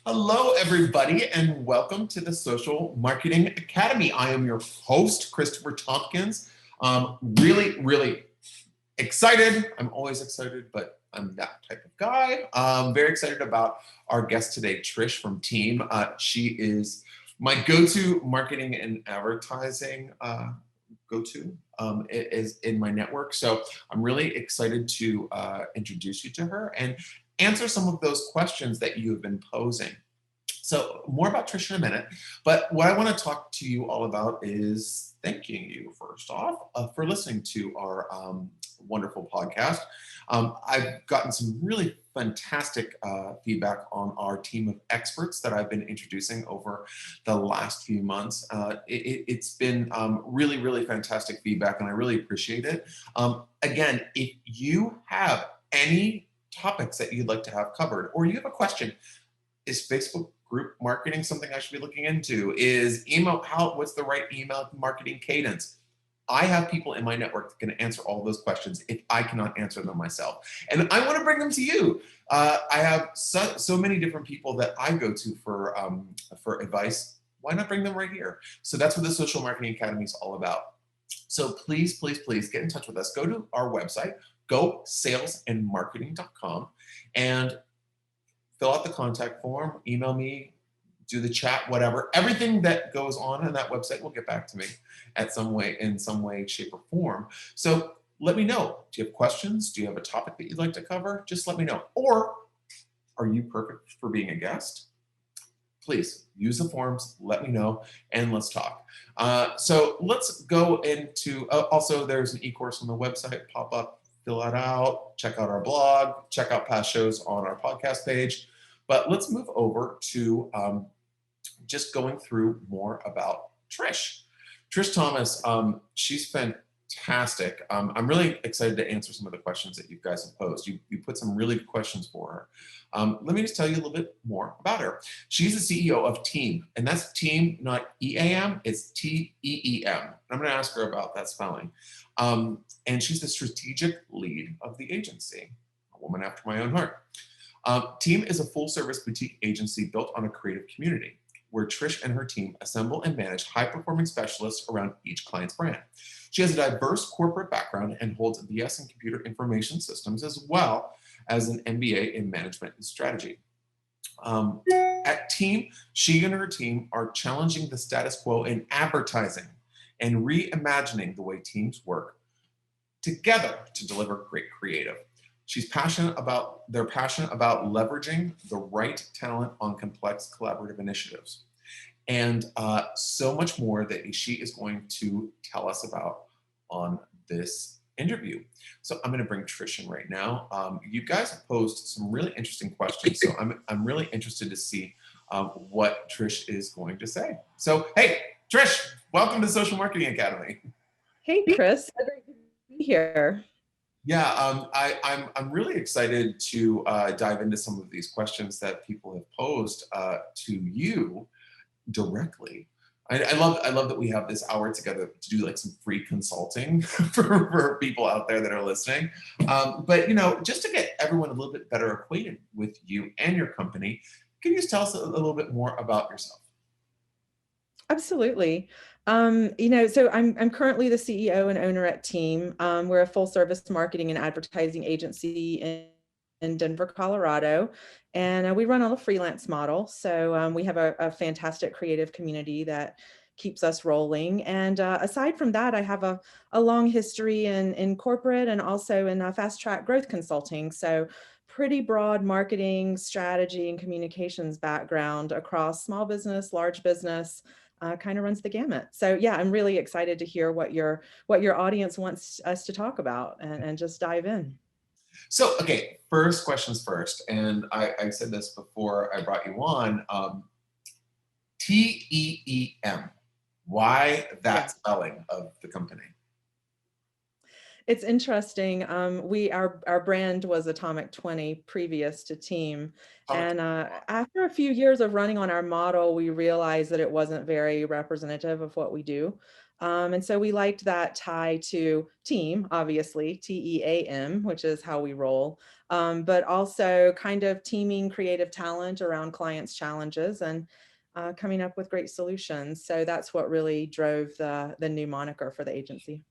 Hello, everybody, and welcome to the Social Marketing Academy. I am your host, Christopher Tompkins. Really excited. I'm always excited, but I'm that type of guy. Very excited about our guest today, Trish from TEEM. She is my go-to marketing and advertising go-to is in my network. So I'm really excited to introduce you to her and answer some of those questions that you have been posing. So more about Trish in a minute, but what I want to talk to you all about is thanking you first off for listening to our wonderful podcast. I've gotten some really fantastic feedback on our team of experts that I've been introducing over the last few months. It's been really fantastic feedback, and I really appreciate it. Again, if you have any topics that you'd like to have covered, or you have a question, is Facebook group marketing something I should be looking into? Is email, what's the right email marketing cadence? I have people in my network that can answer all those questions if I cannot answer them myself. And I want to bring them to you. I have so many different people that I go to for advice. Why not bring them right here? So that's what the Social Marketing Academy is all about. So please get in touch with us. Go to our website, gosalesandmarketing.com, and fill out the contact form, email me, do the chat, whatever. Everything that goes on that website will get back to me in some way, shape, or form. So let me know. Do you have questions? Do you have a topic that you'd like to cover? Just let me know. Or are you perfect for being a guest? Please use the forms, let me know, and let's talk. So let's go into, also there's an e-course on the website, pop up, fill that out, check out our blog, check out past shows on our podcast page. But let's move over to just going through more about Trish. Trish Thomas, she's fantastic. I'm really excited to answer some of the questions that you guys have posed. You put some really good questions for her. Let me just tell you a little bit more about her. She's the CEO of TEEM, and that's TEEM, not EAM, it's TEEM. I'm going to ask her about that spelling. And she's the strategic lead of the agency, a woman after my own heart. TEEM is a full-service boutique agency built on a creative community where Trish and her team assemble and manage high-performing specialists around each client's brand. She has a diverse corporate background and holds a BS in computer information systems as well as an MBA in management and strategy. At TEEM, she and her team are challenging the status quo in advertising and reimagining the way teams work together to deliver great creative. They're passionate about leveraging the right talent on complex collaborative initiatives. And so much more that she is going to tell us about on this interview. So I'm going to bring Trish in right now. You guys have posed some really interesting questions, so I'm really interested to see what Trish is going to say. So, hey, Trish, welcome to Social Marketing Academy. Hey, Chris. Great to be here. Yeah, I'm really excited to dive into some of these questions that people have posed to you directly. I love that we have this hour together to do like some free consulting for people out there that are listening. But just to get everyone a little bit better acquainted with you and your company, can you just tell us a little bit more about yourself? Absolutely. So I'm currently the CEO and owner at TEEM. We're a full service marketing and advertising agency in Denver, Colorado. And we run on a freelance model. So we have a fantastic creative community that keeps us rolling. And aside from that, I have a long history in corporate and also in fast track growth consulting. So pretty broad marketing, strategy, and communications background across small business, large business. Kind of runs the gamut. So yeah, I'm really excited to hear what your audience wants us to talk about and just dive in. So, okay, first questions first. And I said this before I brought you on, TEEM. Why that spelling of the company? It's interesting. Our brand was Atomic 20 previous to TEEM. And after a few years of running on our model, we realized that it wasn't very representative of what we do. And so we liked that tie to team, obviously, TEAM, which is how we roll, but also kind of teaming creative talent around clients' challenges and coming up with great solutions. So that's what really drove the new moniker for the agency.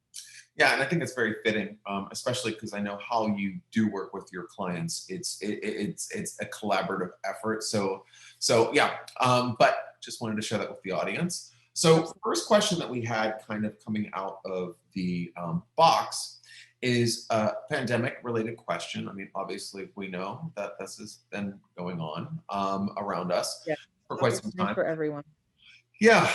Yeah, and I think it's very fitting, especially because I know how you do work with your clients. It's a collaborative effort. So yeah. But just wanted to share that with the audience. So first question that we had kind of coming out of the box is a pandemic related question. I mean, obviously we know that this has been going on around us Yeah, for quite tough some time time. for everyone. Yeah,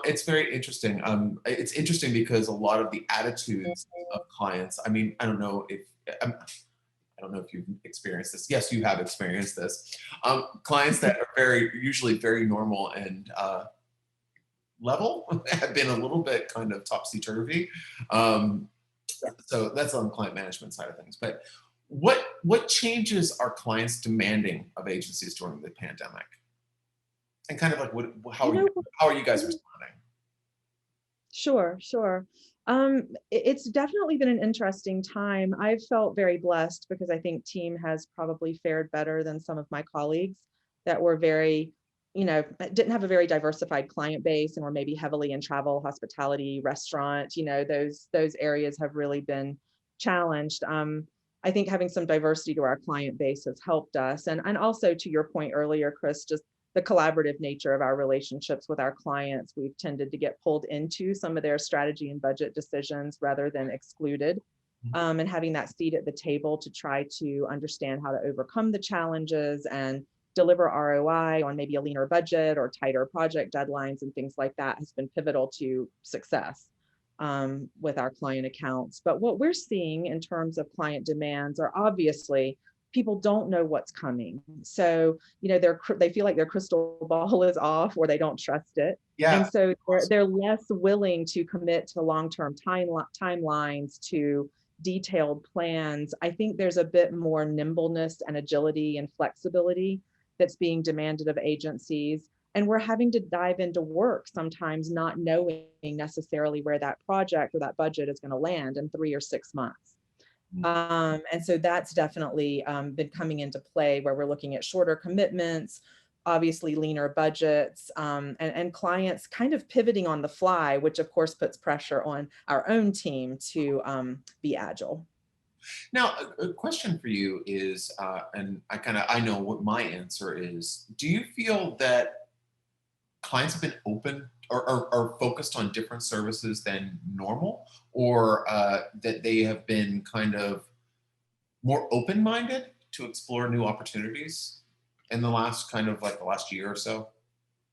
it's very interesting. It's interesting because a lot of the attitudes of clients. I mean, I don't know if you've experienced this. Yes, you have experienced this. Clients that are usually very normal and level have been a little bit kind of topsy turvy. Um, so that's on the client management side of things. But what changes are clients demanding of agencies during the pandemic? And kind of like You know, how are you guys responding? sure, sure. It's definitely been an interesting time. I've felt very blessed because I think team has probably fared better than some of my colleagues that were very, didn't have a very diversified client base and were maybe heavily in travel, hospitality, restaurant. Those areas have really been challenged. I think having some diversity to our client base has helped us. And also to your point earlier, Chris, just the collaborative nature of our relationships with our clients, we've tended to get pulled into some of their strategy and budget decisions rather than excluded. And having that seat at the table to try to understand how to overcome the challenges and deliver ROI on maybe a leaner budget or tighter project deadlines and things like that has been pivotal to success with our client accounts. But what we're seeing in terms of client demands are obviously people don't know what's coming. So, they feel like their crystal ball is off or they don't trust it. Yeah. And so they're less willing to commit to long-term timelines, to detailed plans. I think there's a bit more nimbleness and agility and flexibility that's being demanded of agencies. And we're having to dive into work sometimes not knowing necessarily where that project or that budget is going to land in 3 or 6 months. And so that's definitely been coming into play where we're looking at shorter commitments, obviously leaner budgets, and clients kind of pivoting on the fly, which of course puts pressure on our own team to be agile. Now, a question for you is, and I know what my answer is. Do you feel that clients have been open or focused on different services than normal, or that they have been kind of more open-minded to explore new opportunities in the last the last year or so?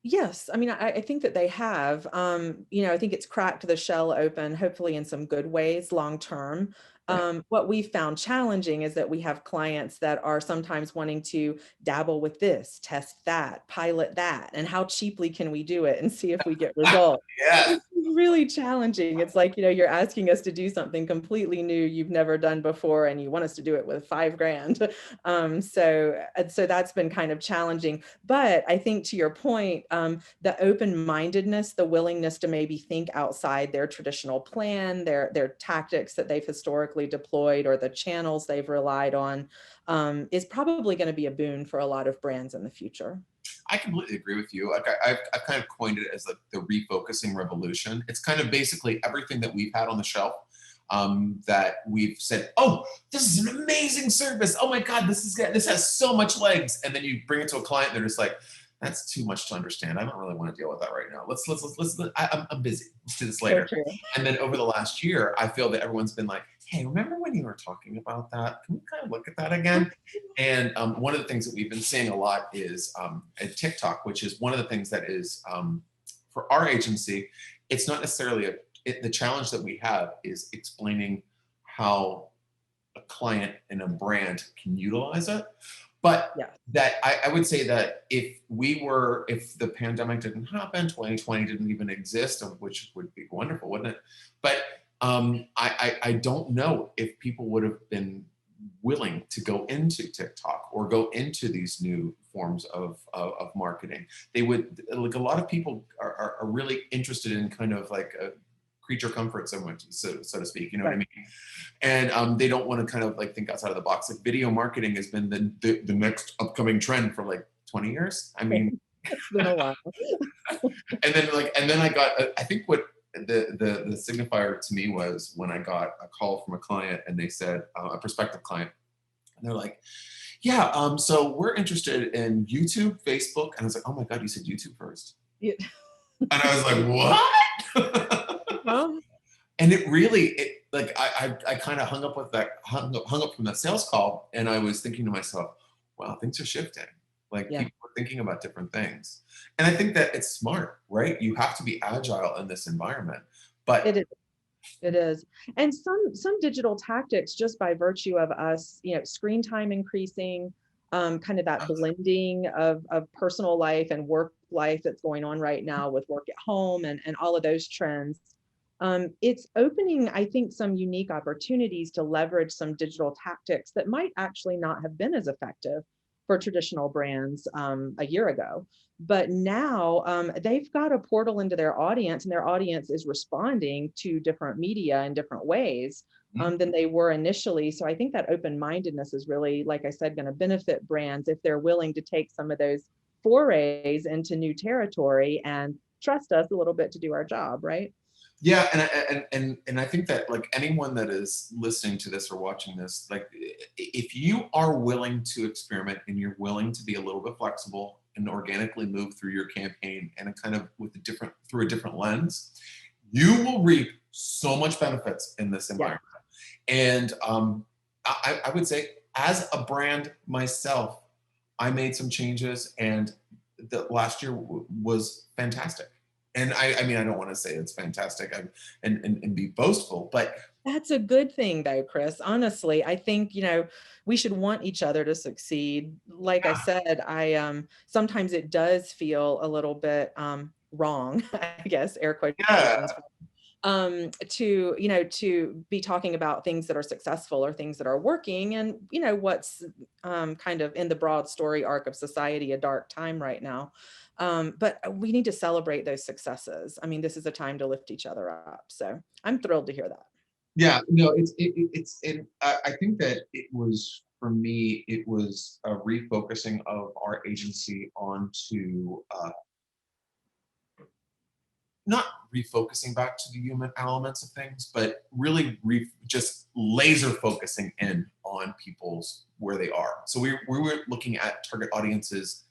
Yes, I mean, I think that they have. I think it's cracked the shell open, hopefully in some good ways long term. Right. What we found challenging is that we have clients that are sometimes wanting to dabble with this, test that, pilot that, and how cheaply can we do it and see if we get results. Yes. It's really challenging. It's like, you're asking us to do something completely new you've never done before, and you want us to do it with 5 grand. So that's been kind of challenging. But I think to your point, the open-mindedness, the willingness to maybe think outside their traditional plan, their tactics that they've historically deployed or the channels they've relied on, is probably going to be a boon for a lot of brands in the future. I completely agree with you. Like I've kind of coined it as like the refocusing revolution. It's kind of basically everything that we've had on the shelf that we've said, oh, this is an amazing service. Oh my God, this has so much legs. And then you bring it to a client, they're just like, that's too much to understand. I don't really want to deal with that right now. I'm busy. Let's do this So later. true. And then over the last year, I feel that everyone's been like, hey, remember when you were talking about that? Can we kind of look at that again? And one of the things that we've been seeing a lot is at TikTok, which is one of the things that is for our agency, it's not necessarily the challenge that we have is explaining how a client and a brand can utilize it. But Yeah. that I would say that if the pandemic didn't happen, 2020 didn't even exist, which would be wonderful, wouldn't it? But I don't know if people would have been willing to go into TikTok or go into these new forms of marketing. They would, like, a lot of people are really interested in kind of like creature comfort zone, so to speak. You know what I Right. mean? And they don't want to kind of like think outside of the box. Like video marketing has been the next upcoming trend for like 20 years. I mean, It's been a while. and then I got, I think what the signifier to me was when I got a call from a client and they said, a prospective client, and they're like, yeah, so we're interested in YouTube, Facebook. And I was like, oh my God, you said YouTube first. Yeah. And I was like, what? Well, And it really, like, I kind of hung up from that sales call, and I was thinking to myself, wow, things are shifting. Like yeah. people are thinking about different things. And I think that it's smart, right? You have to be agile in this environment. It But is. It is. And some digital tactics, just by virtue of us, screen time increasing, kind of that blending of personal life and work life that's going on right now with work at home and all of those trends. It's opening, I think, some unique opportunities to leverage some digital tactics that might actually not have been as effective for traditional brands a year ago. But now they've got a portal into their audience, and their audience is responding to different media in different ways than they were initially. So I think that open-mindedness is really, like I said, going to benefit brands if they're willing to take some of those forays into new territory and trust us a little bit to do our job, right? yeah, and I think that like anyone that is listening to this or watching this, like if you are willing to experiment and you're willing to be a little bit flexible and organically move through your campaign and a kind of through a different lens, you will reap so much benefits in this Yeah. environment. And I would say, as a brand myself, I made some changes, and the last year was fantastic. And I mean, I don't want to say it's fantastic and be boastful, but That's a good thing though, Chris. Honestly, I think, we should want each other to succeed. Like I said, I sometimes it does feel a little bit wrong, I guess, air quotations, yeah, to be talking about things that are successful or things that are working, and what's kind of in the broad story arc of society a dark time right now. But we need to celebrate those successes. I mean, this is a time to lift each other up, so I'm thrilled to hear that. yeah, no, I think that it was, for me, it was a refocusing of our agency onto not refocusing back to the human elements of things, but really just laser focusing in on people's where they are. So we were looking at target audiences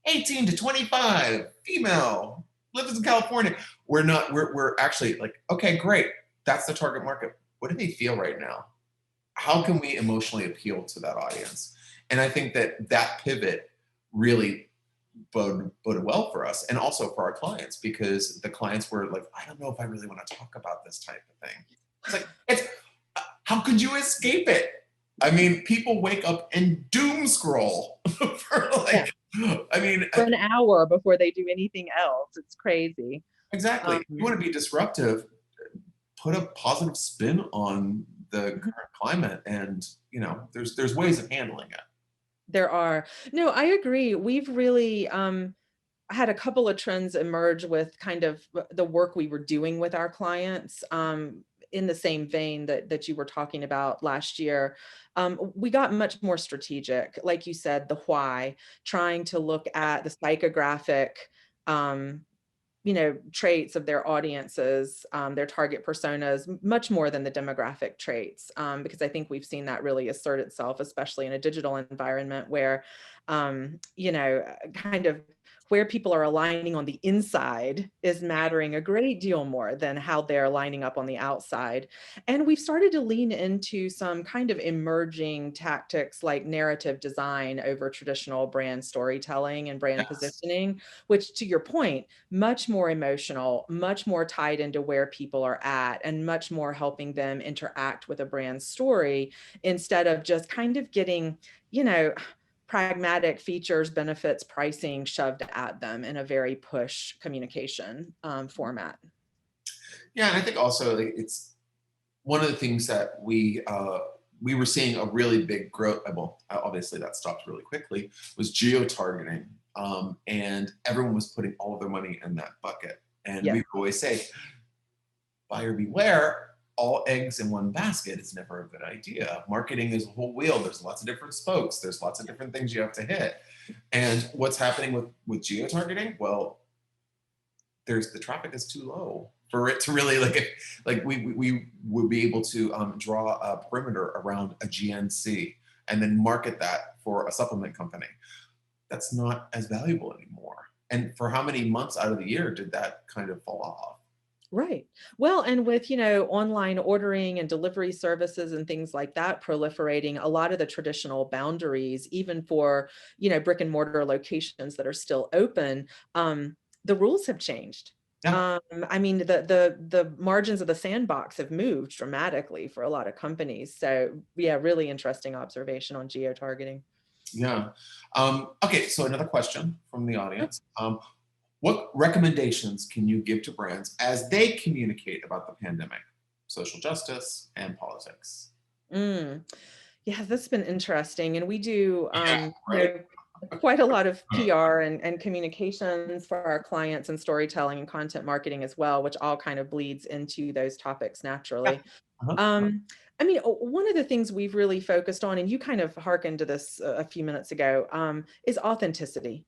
18 to 25, female, lives in California. We're actually like, okay, great. That's the target market. What do they feel right now? How can we emotionally appeal to that audience? And I think that pivot really boded well for us, and also for our clients, because the clients were like, I don't know if I really want to talk about this type of thing. It's like, how could you escape it? I mean, people wake up and doom scroll for Yeah, like, I mean, for an hour before they do anything else. It's crazy. exactly. um, If you want to be disruptive, put a positive spin on the mhm. current climate, and there's ways of handling it. There are. No, I agree. We've really had a couple of trends emerge with kind of the work we were doing with our clients, in the same vein that you were talking about last year. We got much more strategic, like you said, the why, trying to look at the psychographic um, traits of their audiences, their target personas, much more than the demographic traits, because I think we've seen that really assert itself, especially in a digital environment where, kind of where people are aligning on the inside is mattering a great deal more than how they're lining up on the outside. And we've started to lean into some kind of emerging tactics like narrative design over traditional brand storytelling and brand Yes. positioning, which, to your point, much more emotional, much more tied into where people are at, and much more helping them interact with a brand story instead of just kind of getting, you know, pragmatic features, benefits, pricing shoved at them in a very push communication format. Yeah, and I think also like, it's one of the things that we were seeing a really big growth. Well, obviously that stopped really quickly. Was geotargeting, and everyone was putting all of their money in that bucket. And Yes. we always say, buyer beware, all eggs in one basket is never a good idea. Marketing is a whole wheel. There's lots of different spokes. There's lots of different things you have to hit. And what's happening with geotargeting? Well, the traffic is too low for it to really we would be able to draw a perimeter around a GNC and then market that for a supplement company. That's not as valuable anymore. And for how many months out of the year did that kind of fall off? Right. Well, and with, online ordering and delivery services and things like that proliferating, a lot of the traditional boundaries, even for, brick and mortar locations that are still open, the rules have changed. Yeah. I mean, the margins of the sandbox have moved dramatically for a lot of companies. So yeah, really interesting observation on geo-targeting. Yeah. Okay, so another question from the audience. What recommendations can you give to brands as they communicate about the pandemic, social justice, and politics? Mm. Yeah, that's been interesting. And we do Yeah, right? quite a lot of PR and communications for our clients and storytelling and content marketing as well, which all kind of bleeds into those topics Yeah. naturally. Uh-huh. I mean, one of the things we've really focused on, and you kind of hearkened to this a few minutes ago, is authenticity.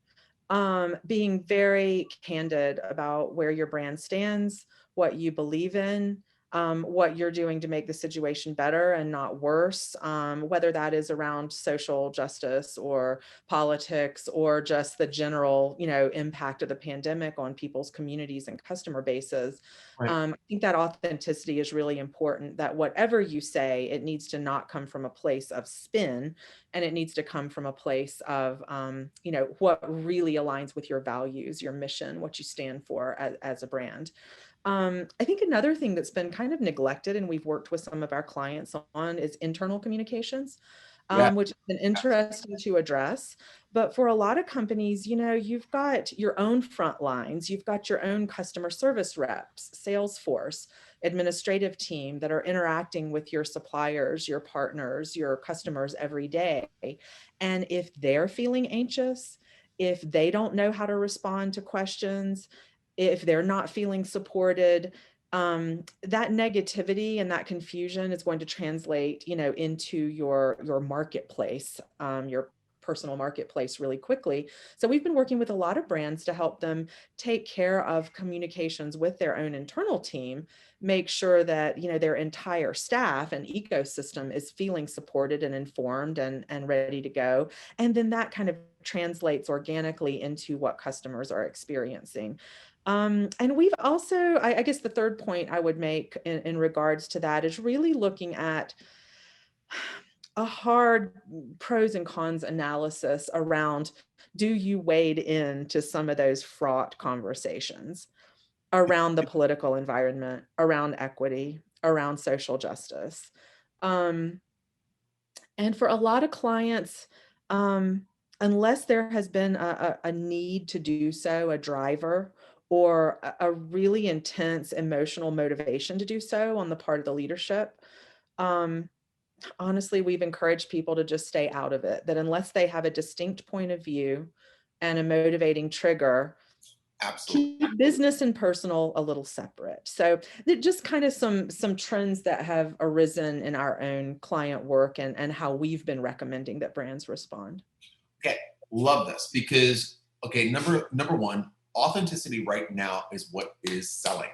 Being very candid about where your brand stands, what you believe in, what you're doing to make the situation better and not worse, whether that is around social justice or politics or just the general, impact of the pandemic on people's communities and customer bases. Right. I think that authenticity is really important, that whatever you say, it needs to not come from a place of spin, and it needs to come from a place of, what really aligns with your values, your mission, what you stand for as a brand. I think another thing that's been kind of neglected and we've worked with some of our clients on is internal communications, Yeah. which has been interesting to address. But for a lot of companies, you've got your own front lines, you've got your own customer service reps, sales force, administrative team that are interacting with your suppliers, your partners, your customers every day. And if they're feeling anxious, if they don't know how to respond to questions, if they're not feeling supported, that negativity and that confusion is going to translate, into your marketplace, your personal marketplace really quickly. So we've been working with a lot of brands to help them take care of communications with their own internal team, make sure that, their entire staff and ecosystem is feeling supported and informed and ready to go. And then that kind of translates organically into what customers are experiencing. And we've also, I guess the third point I would make in regards to that is really looking at a hard pros and cons analysis around, do you wade into some of those fraught conversations around the political environment, around equity, around social justice? And for a lot of clients, unless there has been a need to do so, a driver, or a really intense emotional motivation to do so on the part of the leadership, um, honestly, we've encouraged people to just stay out of it, that unless they have a distinct point of view and a motivating trigger, Absolutely. keep business and personal a little separate. So just kind of some trends that have arisen in our own client work and how we've been recommending that brands respond. Okay, love this because number one, authenticity right now is what is selling.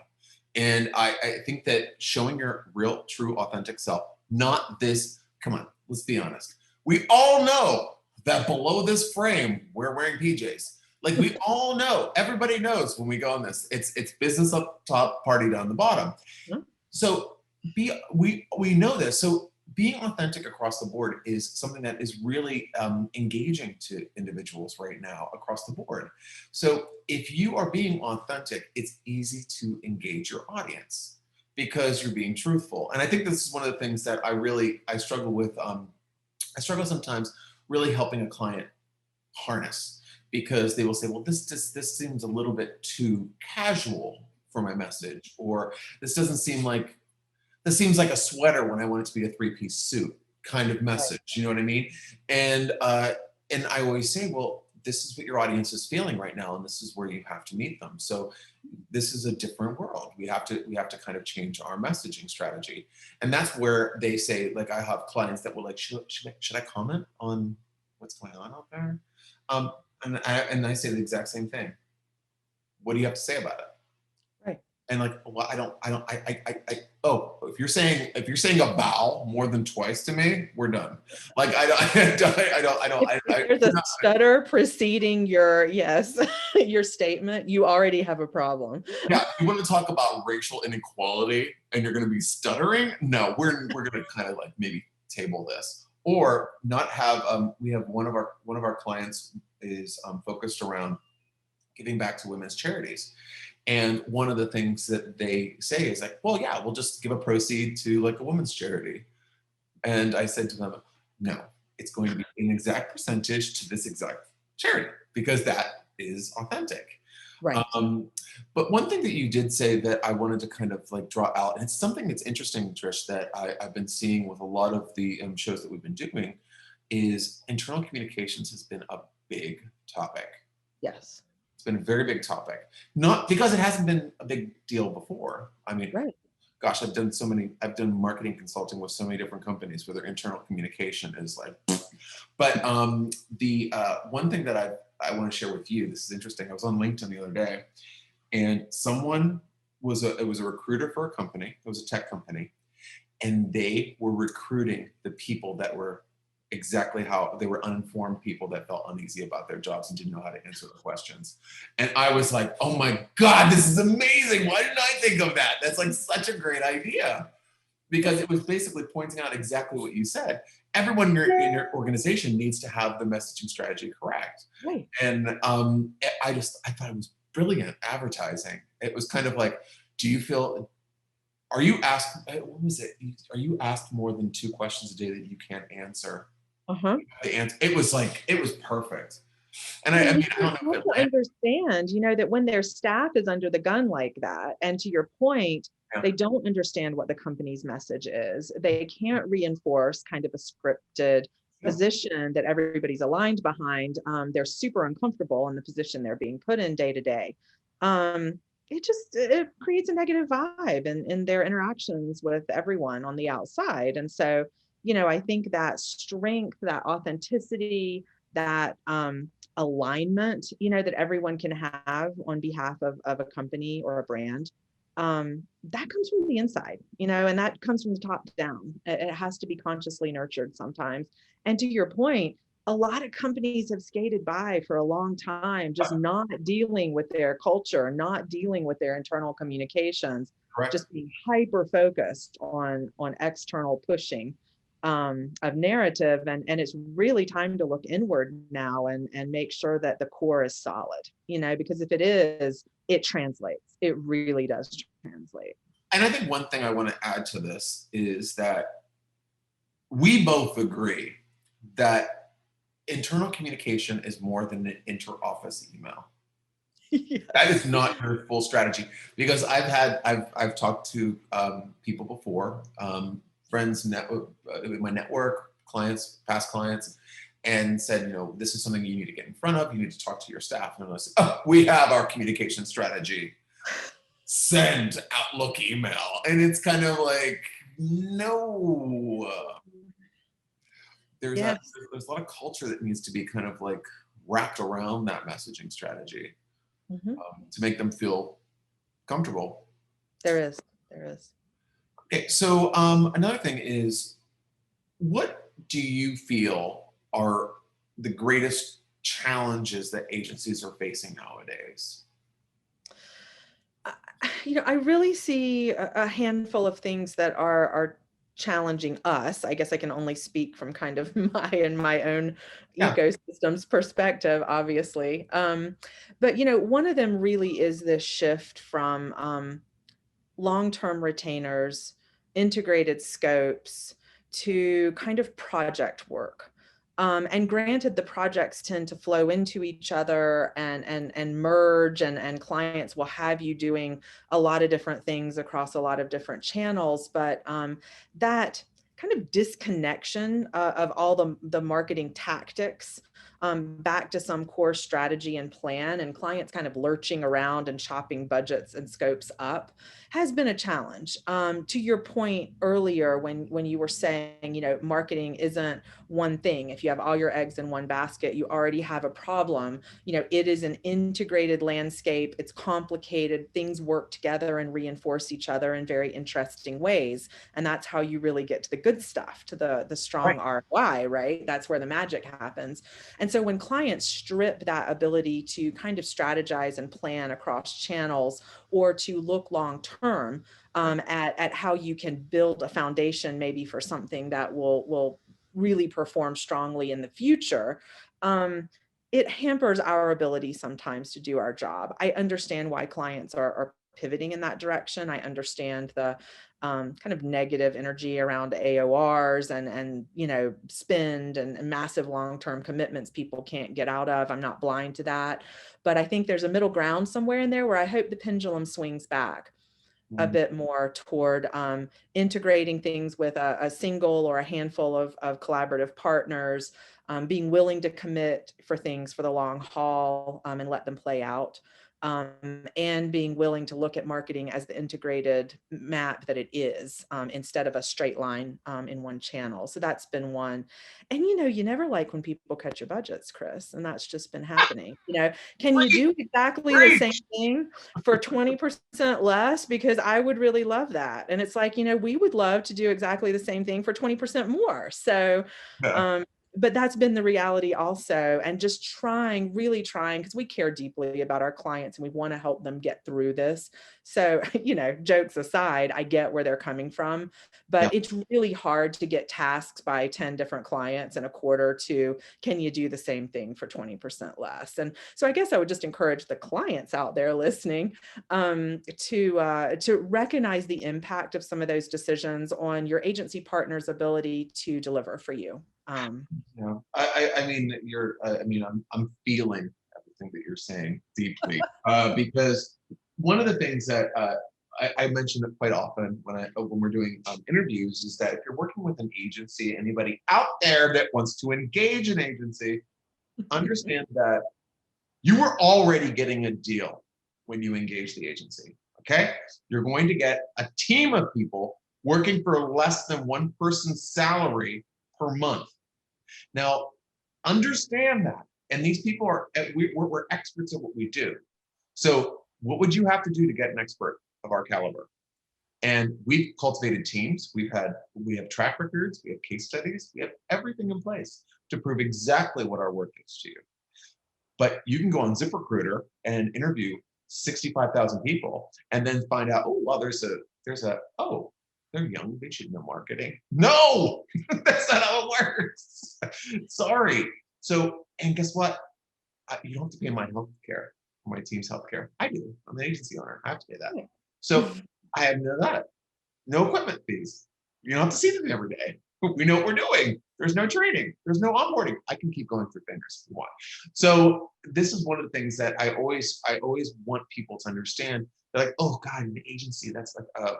And I think that showing your real, true, authentic self, not this, come on, let's be honest. We all know that below this frame, we're wearing PJs. Like we all know, everybody knows when we go on this, it's business up top, party down the bottom. Yeah. So we know this. So being authentic across the board is something that is really engaging to individuals right now across the board. So if you are being authentic, it's easy to engage your audience because you're being truthful. And I think this is one of the things that I struggle with. I struggle sometimes really helping a client harness, because they will say, well, this seems a little bit too casual for my message, or this seems like a sweater when I want it to be a three-piece suit kind of message. You know what I mean? And I always say, well, this is what your audience is feeling right now, and this is where you have to meet them. So this is a different world. We have to kind of change our messaging strategy. And that's where they say, like, I have clients that will like, should I comment on what's going on out there? And I say the exact same thing. What do you have to say about it? Right. And like, well, oh, if you're saying a vowel more than twice to me, we're done. Like, If there's a stutter preceding your, yes, your statement, you already have a problem. Yeah, if you want to talk about racial inequality and you're going to be stuttering, no, we're going to kind of like maybe table this, or not have. We have one of our clients is focused around giving back to women's charities. And one of the things that they say is like, well, yeah, we'll just give a proceed to like a women's charity. And I said to them, no, it's going to be an exact percentage to this exact charity, because that is authentic. Right. But one thing that you did say that I wanted to kind of like draw out, and it's something that's interesting, Trish, that I've been seeing with a lot of the shows that we've been doing, is internal communications has been a big topic. Yes. It's been a very big topic. Not because it hasn't been a big deal before. I mean, right. Gosh, I've done marketing consulting with so many different companies where their internal communication is like, but the one thing that I want to share with you, this is interesting. I was on LinkedIn the other day, and it was a recruiter for a company. It was a tech company, and they were recruiting the people that were exactly how they were uninformed people that felt uneasy about their jobs and didn't know how to answer the questions. And I was like, oh my God, this is amazing. Why didn't I think of that? That's like such a great idea. Because it was basically pointing out exactly what you said. Everyone in your organization needs to have the messaging strategy correct. Right. And I thought it was brilliant advertising. It was kind of like, are you asked, what was it? Are you asked more than 2 questions a day that you can't answer? The answer, it was perfect. And I mean, I don't know if understand, that when their staff is under the gun like that, and to your point, they don't understand what the company's message is. They can't reinforce kind of a scripted position that everybody's aligned behind. They're super uncomfortable in the position they're being put in day to day. It creates a negative vibe in their interactions with everyone on the outside. And so, I think that strength, that authenticity, that alignment, that everyone can have on behalf of a company or a brand, that comes from the inside, and that comes from the top down. It has to be consciously nurtured sometimes. And to your point, a lot of companies have skated by for a long time, just not dealing with their culture, not dealing with their internal communications, just being hyper focused on external pushing of narrative. And it's really time to look inward now and make sure that the core is solid, because if it is, it translates. It really does translate. And I think one thing I want to add to this is that we both agree that internal communication is more than an inter-office email. Yes. That is not your full strategy, because I've talked to people before, friends, my network, clients, past clients, and said, this is something you need to get in front of. You need to talk to your staff. And I said, oh, we have our communication strategy. Send Outlook email. And it's kind of like, no. There's a lot of culture that needs to be kind of like wrapped around that messaging strategy to make them feel comfortable. There is. Okay, so another thing is, what do you feel are the greatest challenges that agencies are facing nowadays? I really see a handful of things that are challenging us. I guess I can only speak from kind of my own ecosystem's perspective, obviously. But one of them really is this shift from long-term retainers, integrated scopes, to kind of project work. And granted, the projects tend to flow into each other and merge, and clients will have you doing a lot of different things across a lot of different channels. But that kind of disconnection of all the marketing tactics back to some core strategy and plan, and clients kind of lurching around and chopping budgets and scopes up has been a challenge. To your point earlier, when you were saying, marketing isn't one thing. If you have all your eggs in one basket, you already have a problem. It is an integrated landscape. It's complicated. Things work together and reinforce each other in very interesting ways. And that's how you really get to the good stuff, to the strong ROI, right? That's where the magic happens. And so when clients strip that ability to kind of strategize and plan across channels, or to look long term at how you can build a foundation maybe for something that will really perform strongly in the future, it hampers our ability sometimes to do our job. I understand why clients are pivoting in that direction. I understand the kind of negative energy around AORs and spend and massive long-term commitments people can't get out of. I'm not blind to that, but I think there's a middle ground somewhere in there where I hope the pendulum swings back a bit more toward integrating things with a single or a handful of collaborative partners, being willing to commit for things for the long haul and let them play out. And being willing to look at marketing as the integrated map that it is, instead of a straight line in one channel. So that's been one. And you never like when people cut your budgets, Chris, and that's just been happening. Can you do exactly the same thing for 20% less? Because I would really love that. And it's like, we would love to do exactly the same thing for 20% more. So but that's been the reality also. And just really trying, because we care deeply about our clients and we want to help them get through this. So, jokes aside, I get where they're coming from, but it's really hard to get tasks by 10 different clients in a quarter to, can you do the same thing for 20% less? And so I guess I would just encourage the clients out there listening to recognize the impact of some of those decisions on your agency partner's ability to deliver for you. I mean, I'm feeling everything that you're saying deeply, because one of the things that I mention it quite often when we're doing interviews is that if you're working with an agency, anybody out there that wants to engage an agency, understand that you were already getting a deal when you engage the agency. Okay, you're going to get a team of people working for less than one person's salary per month. Now, understand that. And these people we're experts at what we do. So what would you have to do to get an expert of our caliber? And we've cultivated teams. We have track records, we have case studies, we have everything in place to prove exactly what our work is to you. But you can go on ZipRecruiter and interview 65,000 people and then find out, oh, well, they're young, they should know marketing. No, that's not how it works. Sorry. So, and guess what? You don't have to pay my healthcare or my team's healthcare. I do. I'm an agency owner. I have to pay that. So I have none of that. No equipment fees. You don't have to see them every day. We know what we're doing. There's no training. There's no onboarding. I can keep going through vendors if you want. So this is one of the things that I always want people to understand. They're like, oh God, an agency, that's like a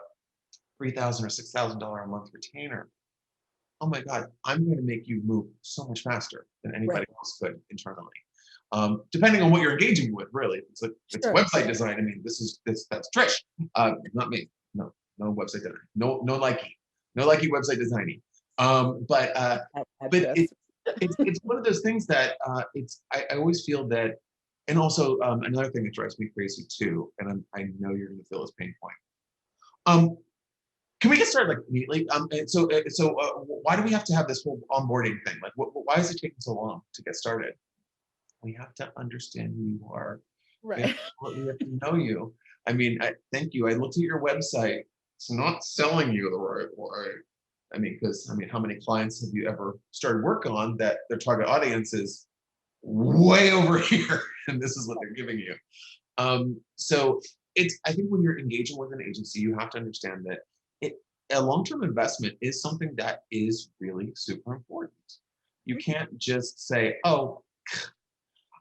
$3,000 or $6,000 a month retainer. Oh my God, I'm going to make you move so much faster than anybody else could internally. Depending on what you're engaging with, really. It's website design. I mean, that's Trish, not me. No website design. No likey website designing. But it's one of those things that I always feel that, and also another thing that drives me crazy too, and I know you're going to feel this pain point. Can we get started like immediately? So why do we have to have this whole onboarding thing? Like, why is it taking so long to get started? We have to understand who you are. Right. We have to know you. I mean, thank you. I looked at your website. It's not selling you the right way. I mean, how many clients have you ever started work on that their target audience is way over here, and this is what they're giving you? So I think when you're engaging with an agency, you have to understand that a long-term investment is something that is really super important. You can't just say, oh,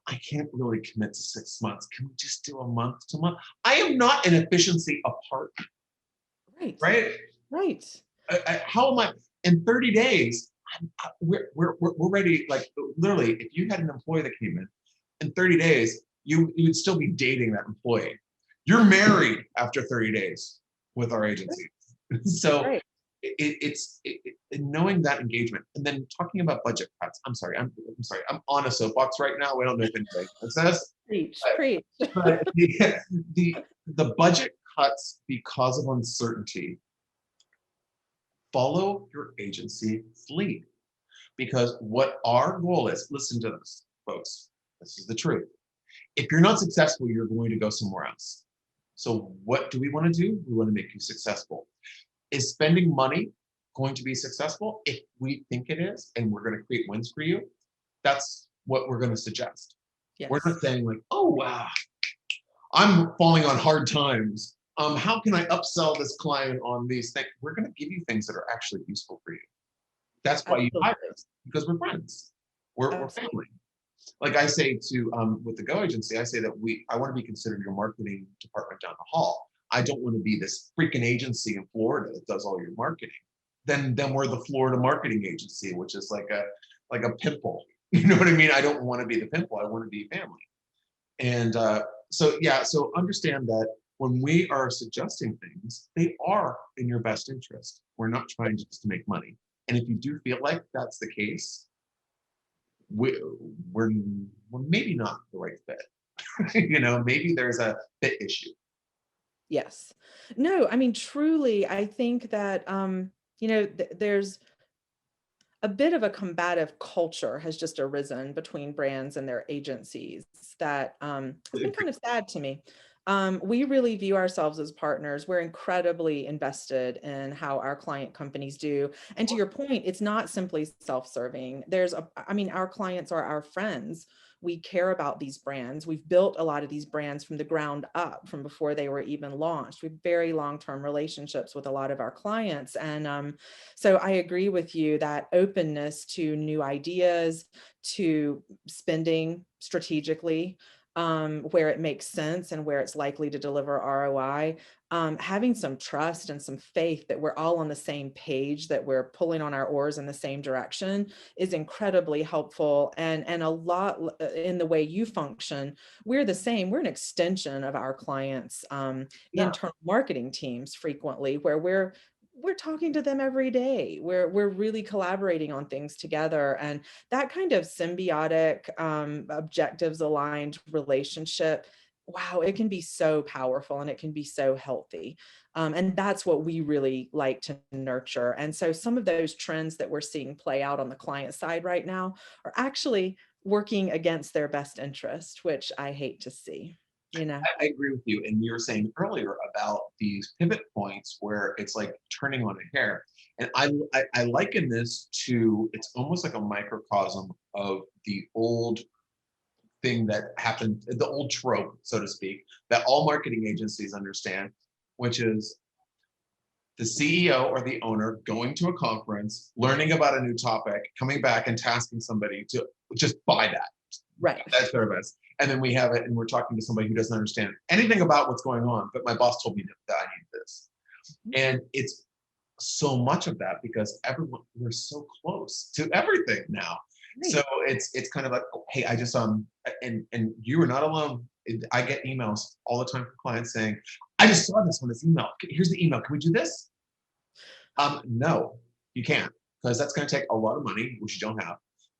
I can't really commit to 6 months. Can we just do a month to month? I am not an efficiency apart. Right. Right. How am I in 30 days? we're ready. Like literally, if you had an employee that came in 30 days, you would still be dating that employee. You're married after 30 days with our agency. So Right. knowing that engagement and then talking about budget cuts. I'm sorry. I'm on a soapbox right now. We don't know if anybody knows this, Preach, preach. but the budget cuts because of uncertainty. Follow your agency's lead. Because what our goal is, listen to this, folks, this is the truth. If you're not successful, you're going to go somewhere else. So what do we want to do? We want to make you successful. Is spending money going to be successful? If we think it is, and we're going to create wins for you, that's what we're going to suggest. We're Yes. not saying like, oh, wow, I'm falling on hard times. How can I upsell this client on these things? We're going to give you things that are actually useful for you. That's why you hire Absolutely. us, because we're friends. We're Absolutely. family. Like I say to with the Go agency, I say that I want to be considered your marketing department down the hall. I don't want to be this freaking agency in Florida that does all your marketing. Then we're the Florida marketing agency, which is like a pimple. You know what I mean? I don't want to be the pimple. I want to be family. And so understand that when we are suggesting things, they are in your best interest. We're not trying just to make money. And if you do feel like that's the case, we're, we're maybe not the right fit. Maybe there's a fit issue. Yes. No, I mean, truly, I think that, there's a bit of a combative culture has just arisen between brands and their agencies that has been kind of sad to me. We really view ourselves as partners. We're incredibly invested in how our client companies do. And to your point, it's not simply self-serving. Our clients are our friends. We care about these brands. We've built a lot of these brands from the ground up, from before they were even launched. We have very long-term relationships with a lot of our clients. And so I agree with you that openness to new ideas, to spending strategically, where it makes sense and where it's likely to deliver ROI, having some trust and some faith that we're all on the same page, that we're pulling on our oars in the same direction is incredibly helpful. And a lot in the way you function, we're the same. We're an extension of our clients' Yeah. internal marketing teams frequently, where we're talking to them every day. We're really collaborating on things together, and that kind of symbiotic, objectives aligned relationship. Wow, it can be so powerful and it can be so healthy. And that's what we really like to nurture. And so some of those trends that we're seeing play out on the client side right now are actually working against their best interest, which I hate to see, you know? I agree with you. And you were saying earlier about these pivot points where it's like turning on a hair. And I liken this to, it's almost like a microcosm of the old thing that happened, the old trope, so to speak, that all marketing agencies understand, which is the CEO or the owner going to a conference, learning about a new topic, coming back and tasking somebody to just buy Right. that service. And then we have it and we're talking to somebody who doesn't understand anything about what's going on, but my boss told me that I need this. And it's so much of that because we're so close to everything now. Right. So it's kind of like, oh, hey, I just and you are not alone. I get emails all the time from clients saying, I just saw this on this email. Here's the email. Can we do this? No, you can't, because that's going to take a lot of money, which you don't have,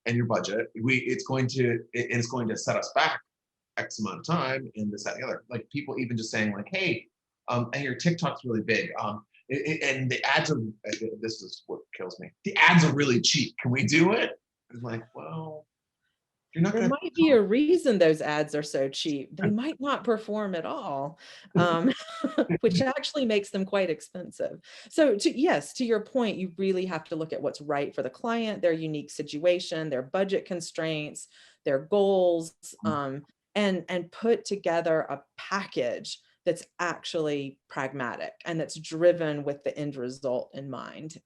and your budget. It's going to set us back X amount of time, and this, that, and the other. Like people even just saying like, hey, and your TikTok's really big. And the ads are, this is what kills me. The ads are really cheap. Can we do it? I'm like, well, you're not There going might be a reason those ads are so cheap. They might not perform at all, which actually makes them quite expensive. So yes, to your point, you really have to look at what's right for the client, their unique situation, their budget constraints, their goals, and put together a package that's actually pragmatic and that's driven with the end result in mind.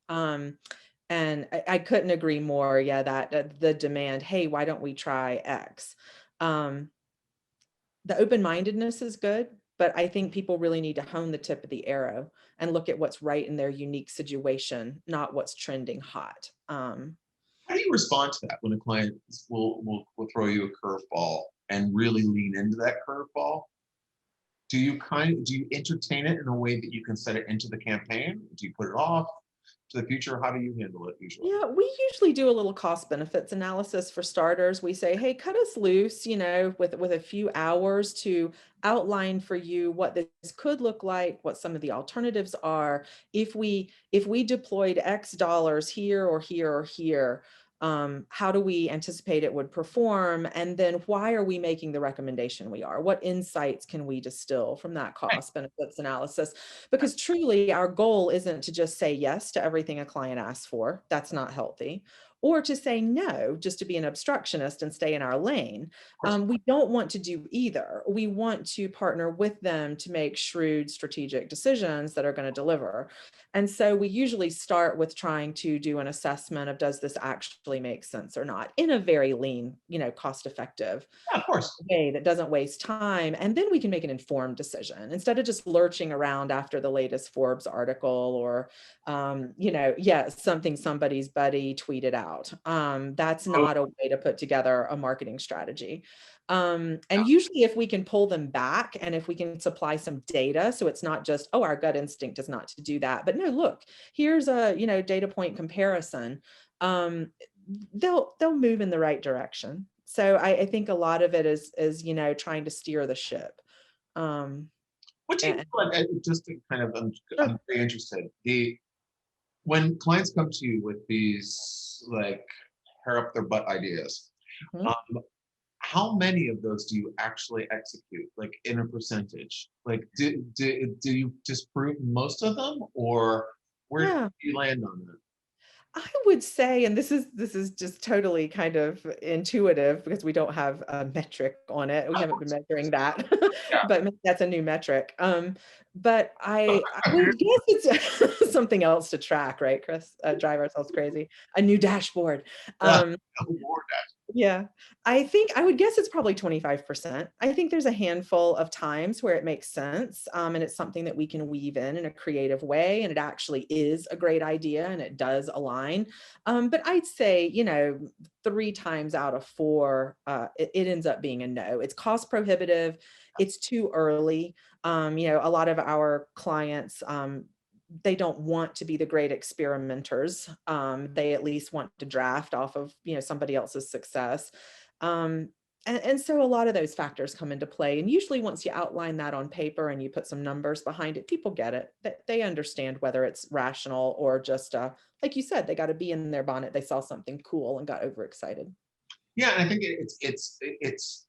And I couldn't agree more. Yeah, that the demand, hey, why don't we try X? Um, the open-mindedness is good, but I think people really need to hone the tip of the arrow and look at what's right in their unique situation, not what's trending hot. How do you respond to that when a client will throw you a curveball and really lean into that curveball? Do you entertain it in a way that you can set it into the campaign? Do you put it off to the future? How do you handle it usually? Yeah, we usually do a little cost benefits analysis for starters. We say, hey, cut us loose, with a few hours to outline for you what this could look like, what some of the alternatives are. If we deployed X dollars here or here or here, how do we anticipate it would perform? And then why are we making the recommendation we are? What insights can we distill from that Right. cost benefits analysis? Because truly our goal isn't to just say yes to everything a client asks for. That's not healthy. Or to say no, just to be an obstructionist and stay in our lane. Of course. We don't want to do either. We want to partner with them to make shrewd strategic decisions that are going to deliver. And so we usually start with trying to do an assessment of, does this actually make sense or not, in a very lean, cost effective Yeah, of course. way that doesn't waste time. And then we can make an informed decision instead of just lurching around after the latest Forbes article or, something somebody's buddy tweeted out. That's Oh, not a way to put together a marketing strategy. And usually if we can pull them back and if we can supply some data, so it's not just, oh, our gut instinct is not to do that, but no, look, here's a, data point comparison. They'll move in the right direction. So I think a lot of it is trying to steer the ship. Um, what do you and, feel like? Just to kind of, sure. I'm very interested. When clients come to you with these like hair up their butt ideas, Mhm. um, how many of those do you actually execute, like in a percentage? Like, do you disprove most of them, or where do Yeah. you land on that? I would say, and this is just totally kind of intuitive because we don't have a metric on it. We Of haven't been course. measuring that, Yeah. but maybe that's a new metric. But I would guess it's something else to track, right, Chris? Drive ourselves crazy. A new dashboard. Yeah. Um, More yeah, I think I would guess it's probably 25%. I think there's a handful of times where it makes sense, and it's something that we can weave in a creative way, and it actually is a great idea and it does align. But I'd say, 3 times out of 4, it ends up being a no. It's cost prohibitive. It's too early. A lot of our clients, they don't want to be the great experimenters. They at least want to draft off of, somebody else's success. Um, and so a lot of those factors come into play. And usually once you outline that on paper and you put some numbers behind it, people get it. They understand whether it's rational or just, like you said, they got to be in their bonnet. They saw something cool and got overexcited. Yeah, and I think it's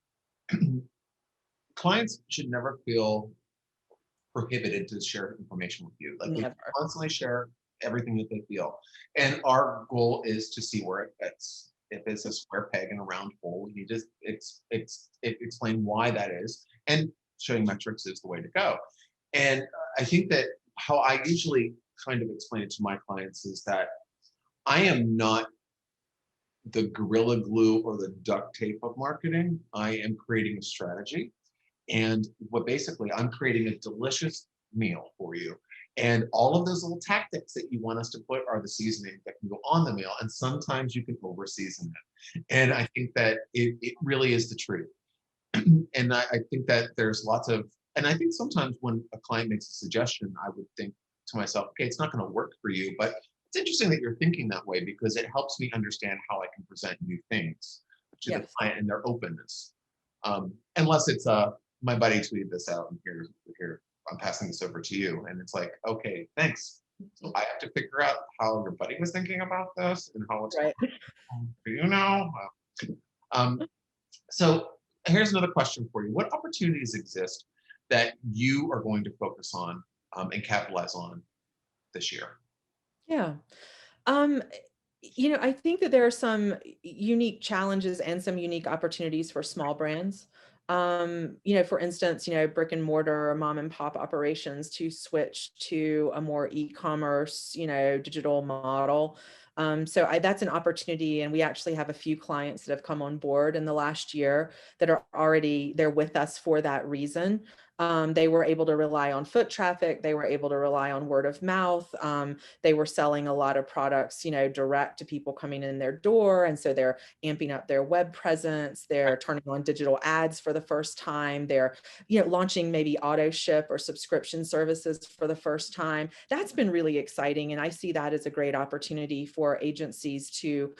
clients should never feel prohibited to share information with you. Like we Never. constantly share everything that they feel, and our goal is to see where it fits. If it's a square peg in a round hole, you need to explain why that is, and showing metrics is the way to go. And I think that how I usually kind of explain it to my clients is that I am not the gorilla glue or the duct tape of marketing. I am creating a strategy. And what basically, I'm creating a delicious meal for you. And all of those little tactics that you want us to put are the seasoning that can go on the meal. And sometimes you can over season it. And I think that it really is the truth. And I think that there's lots of, and I think sometimes when a client makes a suggestion, I would think to myself, okay, it's not going to work for you, but it's interesting that you're thinking that way because it helps me understand how I can present new things to the Yes. client and their openness. Unless it's my buddy tweeted this out, and here I'm passing this over to you, and it's like, okay, thanks. So I have to figure out how your buddy was thinking about this and how it's Right. going. Do you know? Um, so here's another question for you. What opportunities exist that you are going to focus on and capitalize on this year? Yeah. Um, I think that there are some unique challenges and some unique opportunities for small brands. For instance, brick and mortar or mom and pop operations to switch to a more e-commerce, digital model. That's an opportunity. And we actually have a few clients that have come on board in the last year that are already there with us for that reason. They were able to rely on foot traffic. They were able to rely on word of mouth. They were selling a lot of products, direct to people coming in their door. And so they're amping up their web presence. They're turning on digital ads for the first time. They're, launching maybe auto ship or subscription services for the first time. That's been really exciting. And I see that as a great opportunity for agencies to,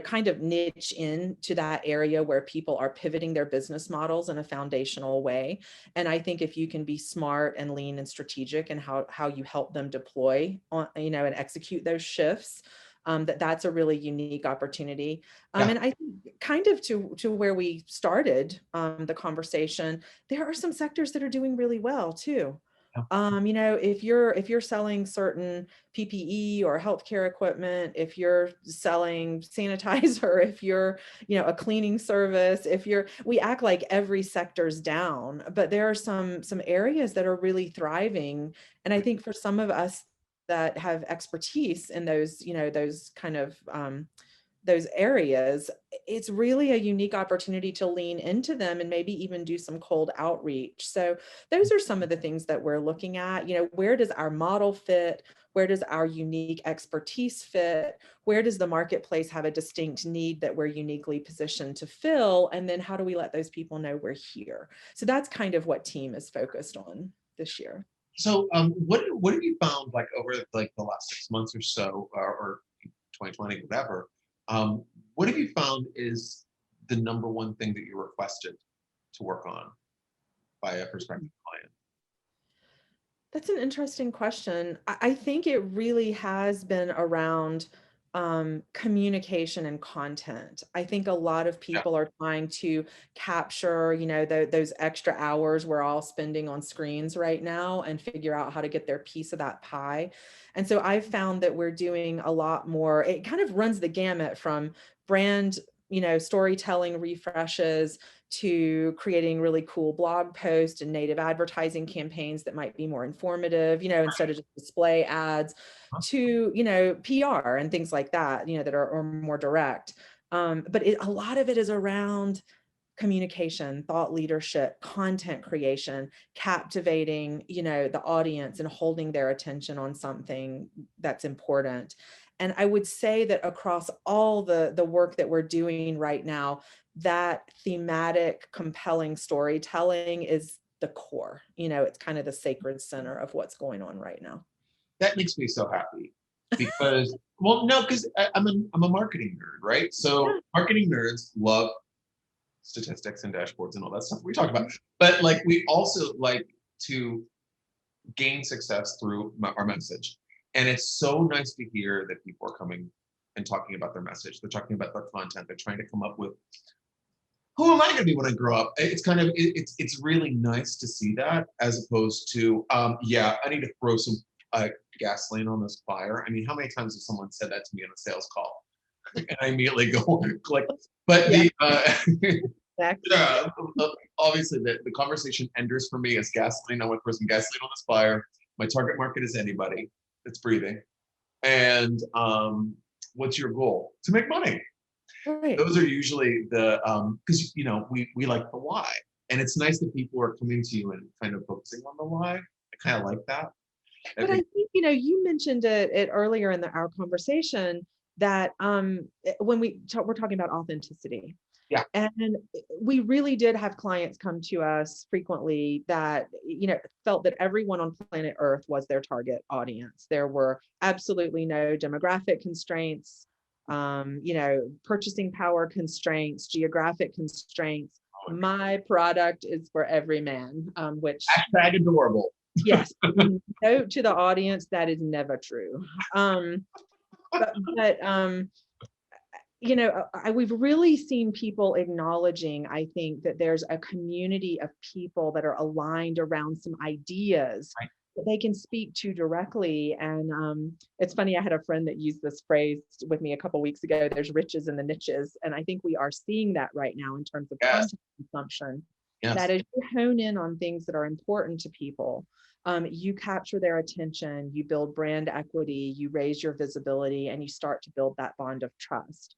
kind of niche into that area where people are pivoting their business models in a foundational way. And I think if you can be smart and lean and strategic in how you help them deploy on, and execute those shifts, that's a really unique opportunity. And I think kind of to where we started the conversation, there are some sectors that are doing really well too. If you're selling certain PPE or healthcare equipment, if you're selling sanitizer, if you're, a cleaning service, we act like every sector's down, but there are some areas that are really thriving. And I think for some of us that have expertise in those, those kind of those areas, it's really a unique opportunity to lean into them and maybe even do some cold outreach. So those are some of the things that we're looking at. Where does our model fit? Where does our unique expertise fit? Where does the marketplace have a distinct need that we're uniquely positioned to fill? And then how do we let those people know we're here? So that's kind of what TEEM is focused on this year. So, what have you found like over like the last 6 months or so, or 2020, whatever? What have you found is the number one thing that you're requested to work on by a prospective client? That's an interesting question. I think it really has been around communication and content. I think a lot of Yeah. people are trying to capture, those extra hours we're all spending on screens right now and figure out how to get their piece of that pie. And so I've found that we're doing a lot more. It kind of runs the gamut from brand, storytelling refreshes to creating really cool blog posts and native advertising campaigns that might be more informative, instead of just display ads, to, PR and things like that, that are more direct. But a lot of it is around communication, thought leadership, content creation, captivating, the audience and holding their attention on something that's important. And I would say that across all the work that we're doing right now, that thematic, compelling storytelling is the core. It's kind of the sacred center of what's going on right now. That makes me so happy because, well, no, because I'm a marketing nerd, right? So Yeah. marketing nerds love statistics and dashboards and all that stuff we talk about, but like we also like to gain success through our message. And it's so nice to hear that people are coming and talking about their message. They're talking about their content. They're trying to come up with who am I going to be when I grow up? It's kind of it's really nice to see that as opposed to yeah, I need to throw some gasoline on this fire. I mean, how many times has someone said that to me in a sales call? And I immediately go click. But Yeah. the Exactly. yeah, obviously the conversation enders for me is gasoline. I want to throw some gasoline on this fire. My target market is anybody that's breathing. And what's your goal? To make money. Right. Those are usually the because we like the why, and it's nice that people are coming to you and kind of focusing on the why. I kind of like that. But I think, you mentioned it earlier in our conversation that when we're talking about authenticity. Yeah. And we really did have clients come to us frequently that, felt that everyone on planet Earth was their target audience. There were absolutely no demographic constraints, purchasing power constraints, geographic constraints. My product is for every man, which Hashtag adorable. yes, note to the audience, that is never true. But we've really seen people acknowledging, I think, that there's a community of people that are aligned around some ideas Right. that they can speak to directly. And it's funny, I had a friend that used this phrase with me a couple of weeks ago, there's riches in the niches. And I think we are seeing that right now in terms of Yes. content consumption. Yes. That as you hone in on things that are important to people, you capture their attention, you build brand equity, you raise your visibility, and you start to build that bond of trust.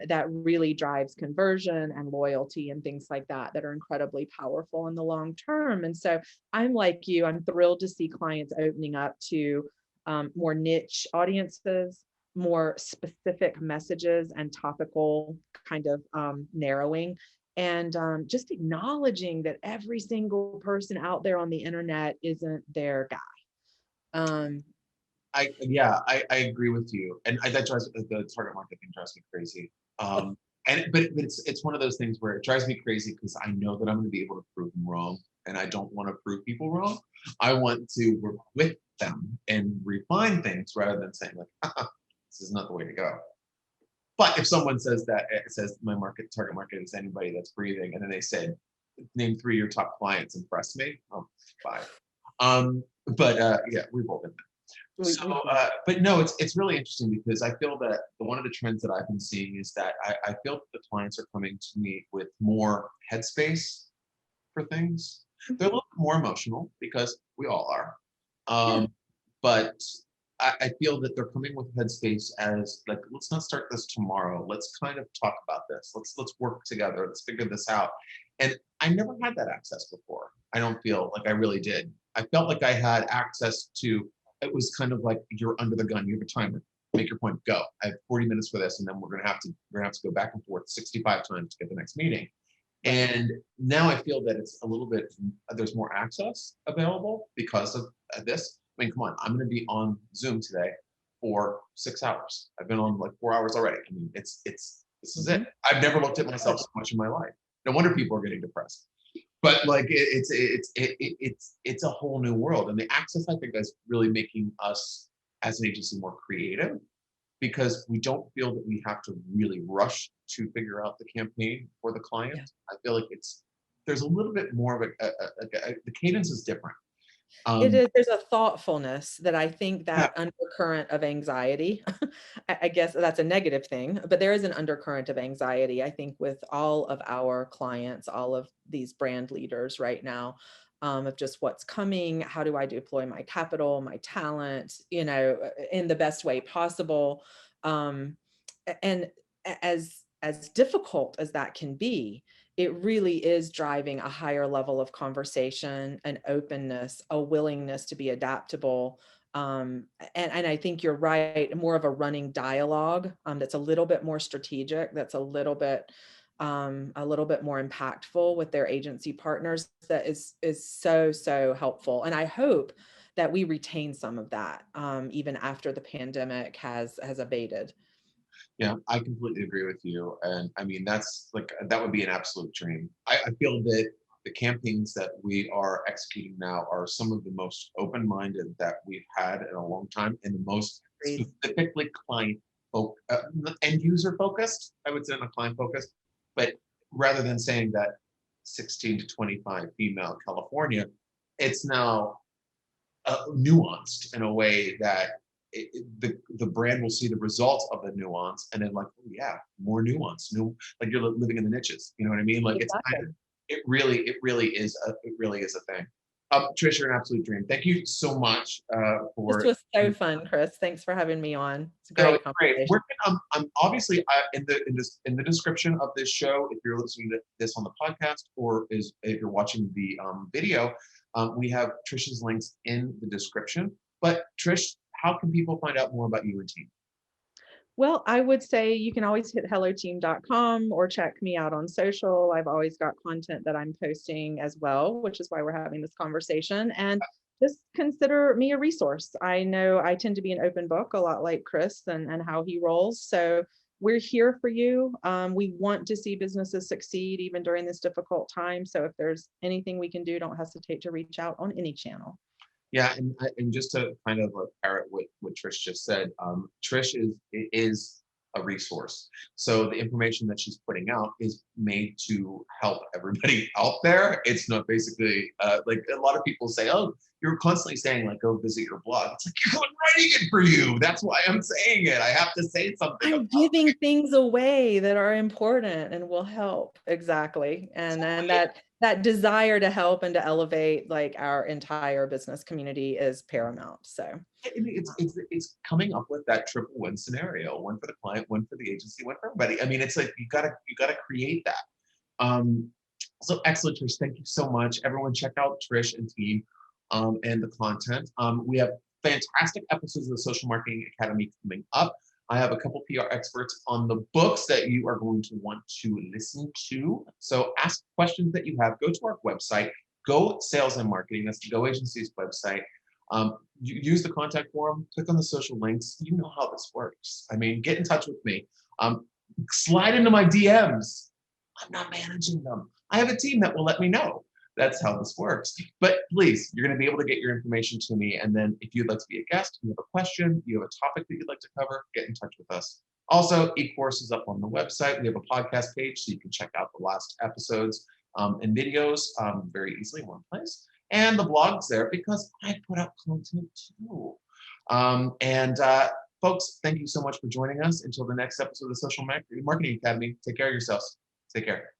that really drives conversion and loyalty and things like that that are incredibly powerful in the long term. And so I'm like you, I'm thrilled to see clients opening up to more niche audiences, more specific messages and topical kind of narrowing. And just acknowledging that every single person out there on the internet isn't their guy. Um, I agree with you, and that drives the target market thing drives me crazy. But it's one of those things where it drives me crazy because I know that I'm going to be able to prove them wrong, and I don't want to prove people wrong. I want to work with them and refine things rather than saying like, this is not the way to go. But if someone says that, it says my target market is anybody that's breathing, and then they said, name 3 of your top clients, impress me. Oh, bye. Yeah, we've all been there. So, but no, it's really interesting because I feel that one of the trends that I've been seeing is that I feel that the clients are coming to me with more headspace for things. They're a little bit more emotional because we all are. But I feel that they're coming with headspace as like, let's not start this tomorrow. Let's kind of talk about this. Let's work together. Let's figure this out. And I never had that access before. I don't feel like I really did. I felt like I had access to, it was kind of like you're under the gun. You have a timer. Make your point. Go. I have 40 minutes for this, and then we're gonna have to go back and forth 65 times to get the next meeting. And now I feel that it's a little bit, there's more access available because of this. I mean, come on, I'm going to be on Zoom today for 6 hours. I've been on like 4 hours already. I mean, this is it. I've never looked at myself so much in my life. No wonder people are getting depressed. But like, it's a whole new world, and the access I think is really making us as an agency more creative because we don't feel that we have to really rush to figure out the campaign for the client. Yeah. I feel like there's a little bit more of the cadence is different. It is, there's a thoughtfulness that I think that undercurrent of anxiety, I guess that's a negative thing, but there is an undercurrent of anxiety, I think, with all of our clients, all of these brand leaders right now, of just what's coming, how do I deploy my capital, my talent, in the best way possible. And as difficult as that can be, it really is driving a higher level of conversation, an openness, a willingness to be adaptable. And I think you're right, more of a running dialogue that's a little bit more strategic, that's a little bit more impactful with their agency partners. That is so helpful. And I hope that we retain some of that even after the pandemic has abated. Yeah, I completely agree with you. And I mean, that's like, that would be an absolute dream. I feel that the campaigns that we are executing now are some of the most open-minded that we've had in a long time, and the most specifically end user focused, I would say, not client focused. But rather than saying that 16 to 25 female California, it's now nuanced in a way that the brand will see the results of the nuance and then like, oh yeah, more nuance, like you're living in the niches. You know what I mean? Like exactly. It's kind of, it really is a thing. Trish, you're an absolute dream. Thank you so much for. This was so fun, Chris. Thanks for having me on. It's a great conversation. Great. I'm obviously in the description of this show, if you're listening to this on the podcast or if you're watching the video, we have Trish's links in the description. But Trish, how can people find out more about you and Team? Well, I would say you can always hit helloteam.com or check me out on social. I've always got content that I'm posting as well, which is why we're having this conversation. And just consider me a resource. I know I tend to be an open book, a lot like Chris and how he rolls. So we're here for you. We want to see businesses succeed even during this difficult time. So if there's anything we can do, don't hesitate to reach out on any channel. Yeah, and just to kind of parrot what Trish just said, Trish is a resource. So the information that she's putting out is made to help everybody out there. It's not basically like a lot of people say, oh, you're constantly saying like, go visit your blog. It's like, I'm writing it for you. That's why I'm saying it. I have to say something. I'm giving things away that are important and will help. Exactly. And that that desire to help and to elevate like our entire business community is paramount. So It's coming up with that triple win scenario: one for the client, one for the agency, one for everybody. I mean, it's like you gotta create that. So excellent, Trish. Thank you so much. Everyone, check out Trish and team and the content. We have fantastic episodes of the Social Marketing Academy coming up. I have a couple PR experts on the books that you are going to want to listen to. So ask questions that you have. Go to our website, Go Sales and Marketing. That's the Go Agency's website. You use the contact form, click on the social links. You know how this works. I mean, get in touch with me. Slide into my DMs. I'm not managing them. I have a team that will let me know. That's how this works. But please, you're going to be able to get your information to me. And then if you'd like to be a guest, you have a question, you have a topic that you'd like to cover, get in touch with us. Also, eCourse is up on the website. We have a podcast page so you can check out the last episodes and videos very easily in one place. And the blog's there because I put out content too. Folks, thank you so much for joining us. Until the next episode of the Social Marketing Academy, take care of yourselves. Take care.